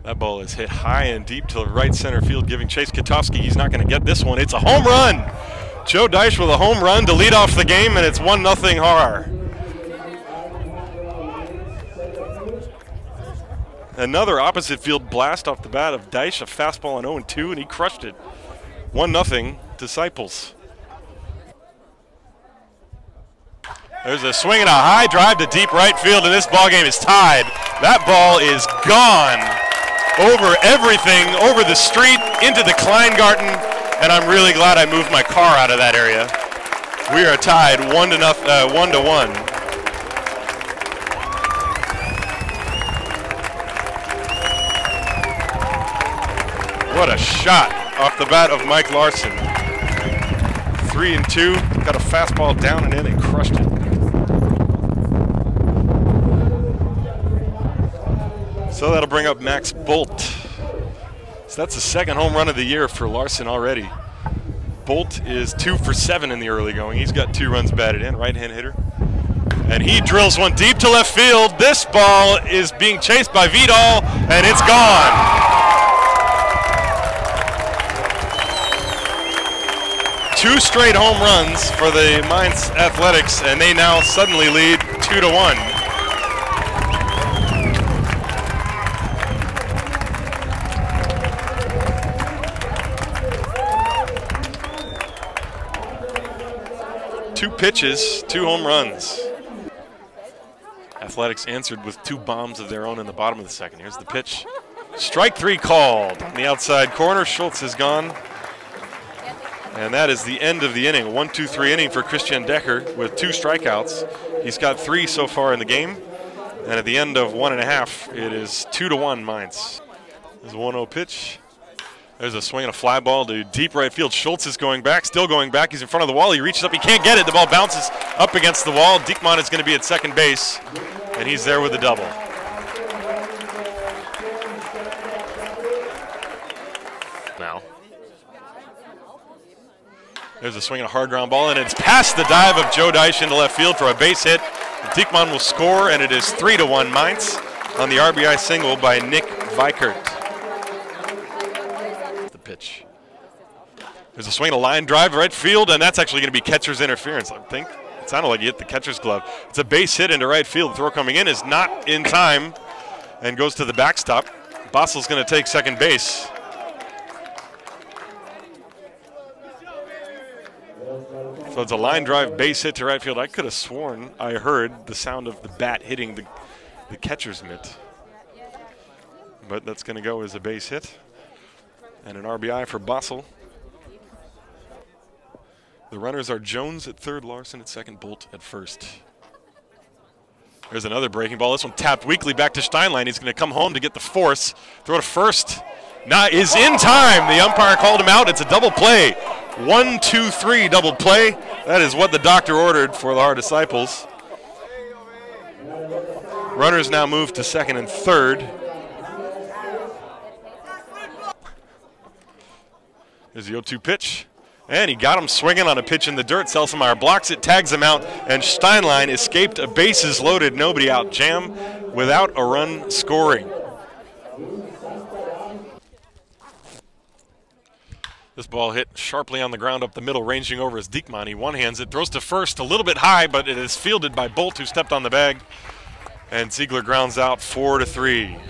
That ball is hit high and deep to the right center field, giving Chase Katowski. He's not going to get this one. It's a home run. Joe Deitch with a home run to lead off the game, and it's 1-0 Haar. Another opposite field blast off the bat of Deitch, a fastball on 0-2, and he crushed it. 1-0 Disciples. There's a swing and a high drive to deep right field, and this ball game is tied. That ball is gone over everything, over the street, into the Kleingarten, and I'm really glad I moved my car out of that area. We are tied 1-1. What a shot off the bat of Mike Larson. 3-2, got a fastball down and in and crushed it. So that'll bring up Max Bolt. So that's the second home run of the year for Larson already. Bolt is 2 for 7 in the early going. He's got 2 runs batted in, right-hand hitter. And he drills one deep to left field. This ball is being chased by Vidal, and it's gone. 2 straight home runs for the Mainz Athletics, and they now suddenly lead 2-1. Two pitches, 2 home runs. Athletics answered with 2 bombs of their own in the bottom of the second. Here's the pitch. Strike 3 called on the outside corner. Schultz is gone. And that is the end of the inning. 1-2-3 inning for Christian Decker with 2 strikeouts. He's got 3 so far in the game. And at the end of 1.5, it is 2-1 Mainz. There's a 1-0 pitch. There's a swing and a fly ball to deep right field. Schultz is going back, still going back. He's in front of the wall. He reaches up. He can't get it. The ball bounces up against the wall. Diekman is going to be at second base, and he's there with a double. Now, there's a swing and a hard ground ball, and it's past the dive of Joe Deitch into left field for a base hit. Diekman will score, and it is 3-1 Mainz on the RBI single by Nick Weikert. Pitch. There's a swing and a line drive right field, and that's actually going to be catcher's interference, I think. It sounded like he hit the catcher's glove. It's a base hit into right field. The throw coming in is not in time and goes to the backstop. Bossel's going to take second base. So it's a line drive base hit to right field. I could have sworn I heard the sound of the bat hitting the catcher's mitt. But that's going to go as a base hit. And an RBI for Bossel. The runners are Jones at third, Larson at second, Bolt at first. There's another breaking ball. This one tapped weakly back to Steinlein. He's going to come home to get the force. Throw to first. Now is in time. The umpire called him out. It's a double play. 1-2-3 double play. That is what the doctor ordered for the Haar Disciples. Runners now move to second and third. There's the 0-2 pitch, and he got him swinging on a pitch in the dirt. Selsemeyer blocks it, tags him out, and Steinlein escaped a bases loaded, nobody out jam without a run scoring. This ball hit sharply on the ground up the middle, ranging over as Diekman. He one-hands it, throws to first a little bit high, but it is fielded by Bolt, who stepped on the bag, and Ziegler grounds out 4-3.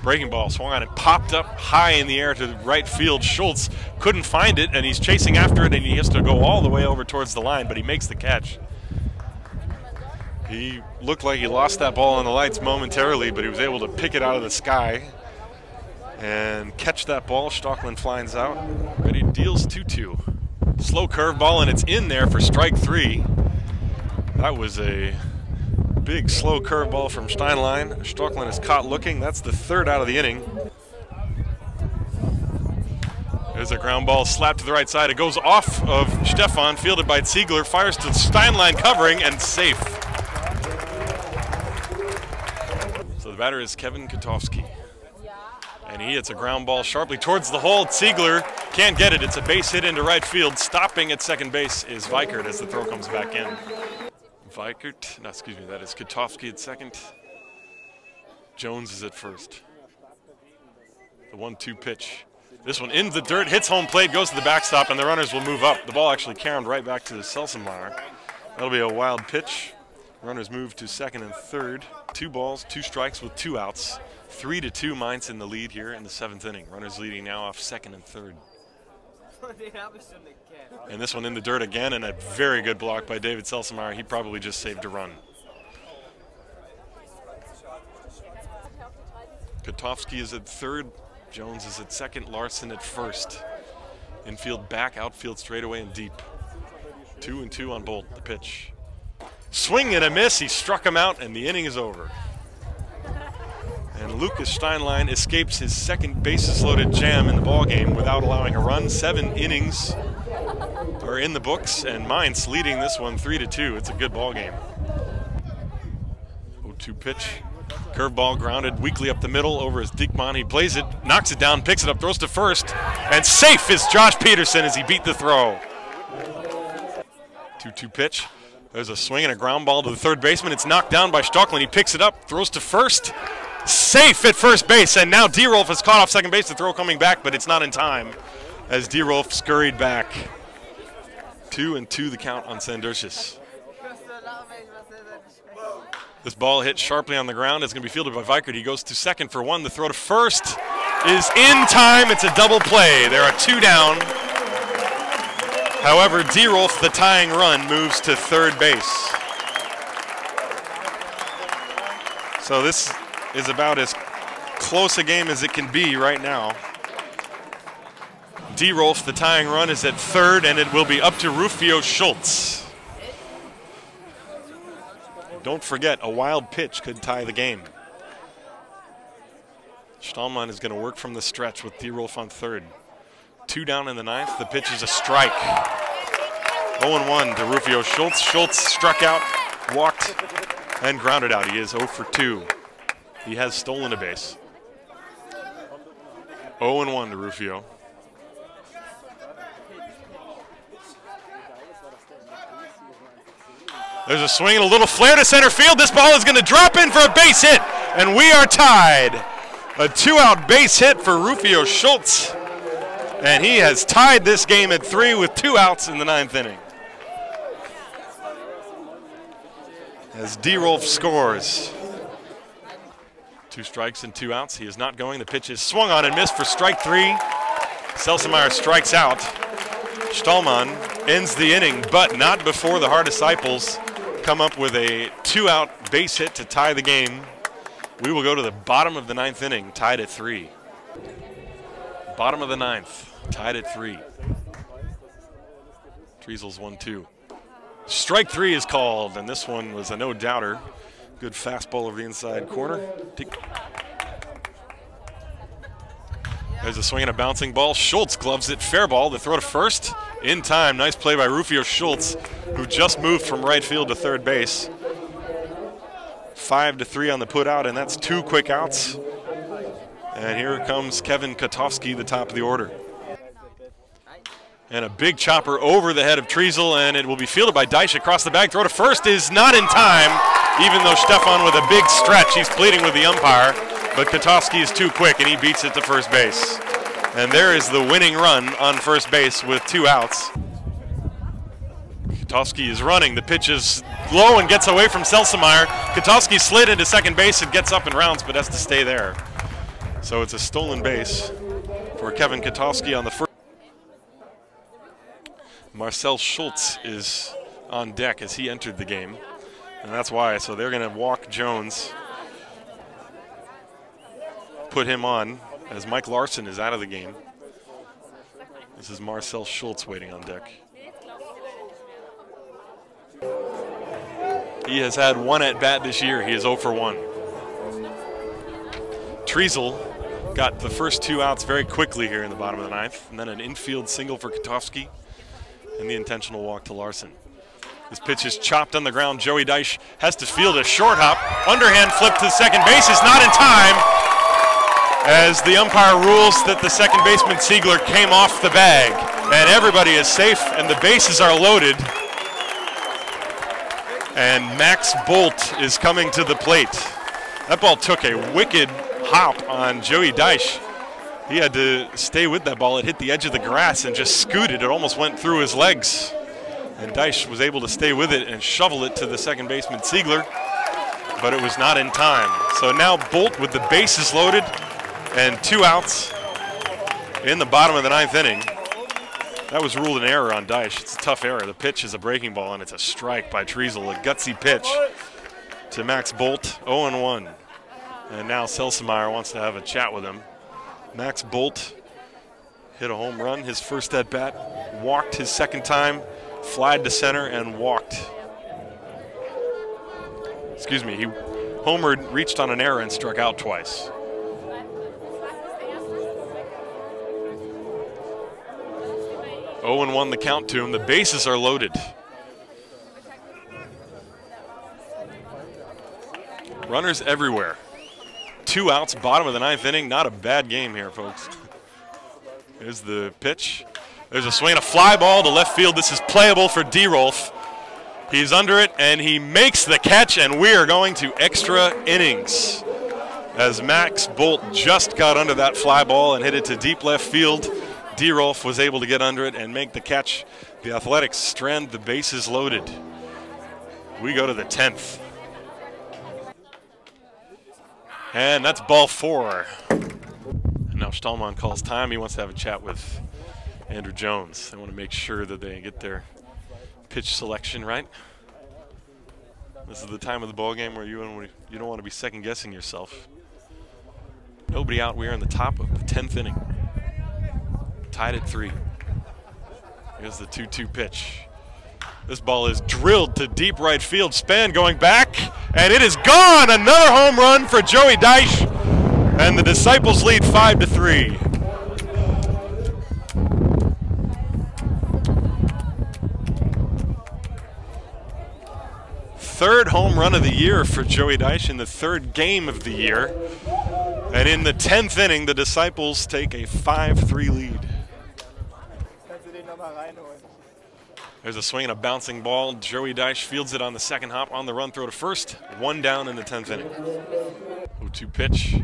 Breaking ball swung on and popped up high in the air to right field. Schultz couldn't find it, and he's chasing after it, and he has to go all the way over towards the line, but he makes the catch. He looked like he lost that ball in the lights momentarily, but he was able to pick it out of the sky and catch that ball. Stocklin flies out. Ready deals 2-2. Slow curveball, and it's in there for strike 3. That was a big slow curveball from Steinlein. Stocklin is caught looking. That's the 3rd out of the inning. There's a ground ball slapped to the right side. It goes off of Stefan, fielded by Ziegler, fires to Steinlein covering, and safe. So the batter is Kevin Katowski. And he hits a ground ball sharply towards the hole. Ziegler can't get it. It's a base hit into right field. Stopping at second base is Weikert as the throw comes back in. Vikert, no, excuse me, that is Katofsky at second. Jones is at first. The 1-2 pitch. This one in the dirt, hits home plate, goes to the backstop, and the runners will move up. The ball actually caromed right back to Selsenmeyer. That'll be a wild pitch. Runners move to second and third. 2 balls, 2 strikes with 2 outs. 3-2 Mainz in the lead here in the 7th inning. Runners leading now off second and third. And this one in the dirt again, and a very good block by David Selsenmeyer. He probably just saved a run. Katofsky is at third. Jones is at second. Larson at first. Infield back, outfield straightaway and deep. 2-2 on Bolt, the pitch. Swing and a miss. He struck him out, and the inning is over. And Lucas Steinlein escapes his second bases-loaded jam in the ballgame without allowing a run. 7 innings are in the books, and Mainz leading this one 3-2. It's a good ballgame. 0-2 pitch. Curveball grounded weakly up the middle over his Diekman. He plays it, knocks it down, picks it up, throws to first, and safe is Josh Peterson as he beat the throw. 2-2 pitch. There's a swing and a ground ball to the third baseman. It's knocked down by Stockland. He picks it up, throws to first. Safe at first base, and now D-Rolf has caught off second base. The throw coming back, but it's not in time as D-Rolf scurried back. 2-2 the count on Sandercius. This ball hit sharply on the ground. It's going to be fielded by Vikert. He goes to second for 1. The throw to first is in time. It's a double play. There are 2 down. However, D-Rolf, the tying run, moves to third base. So this is about as close a game as it can be right now. D-Rolf, the tying run, is at third, and it will be up to Rufio Schultz. Don't forget, a wild pitch could tie the game. Stallman is going to work from the stretch with D-Rolf on third. 2 down in the 9th. The pitch is a strike. 0-1 to Rufio Schultz. Schultz struck out, walked, and grounded out. He is 0 for 2. He has stolen a base. 0-1 to Rufio. There's a swing and a little flare to center field. This ball is going to drop in for a base hit, and we are tied. A 2-out base hit for Rufio Schultz, and he has tied this game at 3 with 2 outs in the 9th inning. As D-Rolf scores. 2 strikes and 2 outs. He is not going. The pitch is swung on and missed for strike 3. Selsenmeyer strikes out. Stallman ends the inning, but not before the Haar Disciples come up with a 2-out base hit to tie the game. We will go to the bottom of the 9th inning, tied at 3. Bottom of the 9th, tied at 3. Triesel's 1-2. Strike 3 is called, and this one was a no-doubter. Good fastball over the inside corner. There's a swing and a bouncing ball. Schultz gloves it, fair ball. The throw to first, in time. Nice play by Rufio Schultz, who just moved from right field to third base. 5-3 on the put out, and that's 2 quick outs. And here comes Kevin Katofsky, the top of the order. And a big chopper over the head of Triesel, and it will be fielded by Deitch across the bag. Throw to first is not in time, even though Stefan with a big stretch. He's pleading with the umpire, but Katofsky is too quick, and he beats it to first base. And there is the winning run on first base with 2 outs. Katofsky is running. The pitch is low and gets away from Selsenmeyer. Katofsky slid into second base and gets up and rounds, but has to stay there. So it's a stolen base for Kevin Katofsky on the first. Marcel Schultz is on deck as he entered the game, and that's why. So they're going to walk Jones, put him on as Mike Larson is out of the game. This is Marcel Schultz waiting on deck. He has had 1 at-bat this year. He is 0 for 1. Triesel got the first 2 outs very quickly here in the bottom of the 9th, and then an infield single for Katofsky, and the intentional walk to Larson. This pitch is chopped on the ground. Joey Deitch has to field a short hop. Underhand flip to second base is not in time, as the umpire rules that the second baseman Siegler came off the bag. And everybody is safe, and the bases are loaded. And Max Bolt is coming to the plate. That ball took a wicked hop on Joey Deich. He had to stay with that ball. It hit the edge of the grass and just scooted. It almost went through his legs. And Deich was able to stay with it and shovel it to the second baseman, Ziegler, but it was not in time. So now Bolt with the bases loaded and 2 outs in the bottom of the 9th inning. That was ruled an error on Deich. It's a tough error. The pitch is a breaking ball, and it's a strike by Treasel. A gutsy pitch to Max Bolt, 0-1. And now Selsemeyer wants to have a chat with him. Max Bolt hit a home run his first at-bat, walked his second time, flied to center, and walked. Excuse me, he homered, reached on an error, and struck out twice. Oh and 1 the count to him. The bases are loaded. Runners everywhere. 2 outs, bottom of the 9th inning. Not a bad game here, folks. Here's the pitch. There's a swing, a fly ball to left field. This is playable for D-Rolf. He's under it, and he makes the catch, and we are going to extra innings. As Max Bolt just got under that fly ball and hit it to deep left field, D-Rolf was able to get under it and make the catch. The Athletics strand the bases loaded. We go to the 10th. And that's ball 4. And now Stallman calls time. He wants to have a chat with Andrew Jones. They want to make sure that they get their pitch selection right. This is the time of the ball game where you don't want to be second guessing yourself. Nobody out. We are in the top of the 10th inning. Tied at 3. Here's the 2-2 pitch. This ball is drilled to deep right field. Span going back, and it is gone. Another home run for Joey Deich, and the Disciples lead 5-3. Third home run of the year for Joey Deich in the 3rd game of the year. And in the 10th inning, the Disciples take a 5-3 lead. There's a swing and a bouncing ball. Joey Deich fields it on the second hop, on the run, throw to first. 1 down in the 10th inning. 0-2 pitch.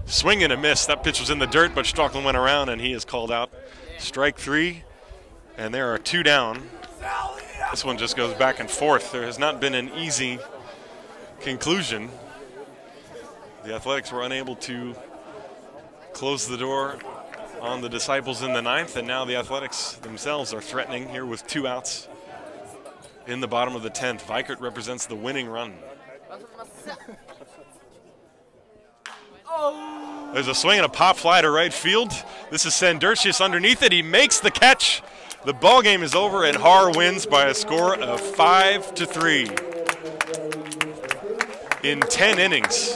Swing and a miss. That pitch was in the dirt, but Strauchlin went around, and he is called out. Strike 3, and there are 2 down. This one just goes back and forth. There has not been an easy conclusion. The Athletics were unable to close the door on the Disciples in the 9th, and now the Athletics themselves are threatening here with 2 outs in the bottom of the 10th. Vikert represents the winning run. There's a swing and a pop fly to right field. This is Sandercius underneath it. He makes the catch. The ball game is over, and Haar wins by a score of 5-3. In 10 innings,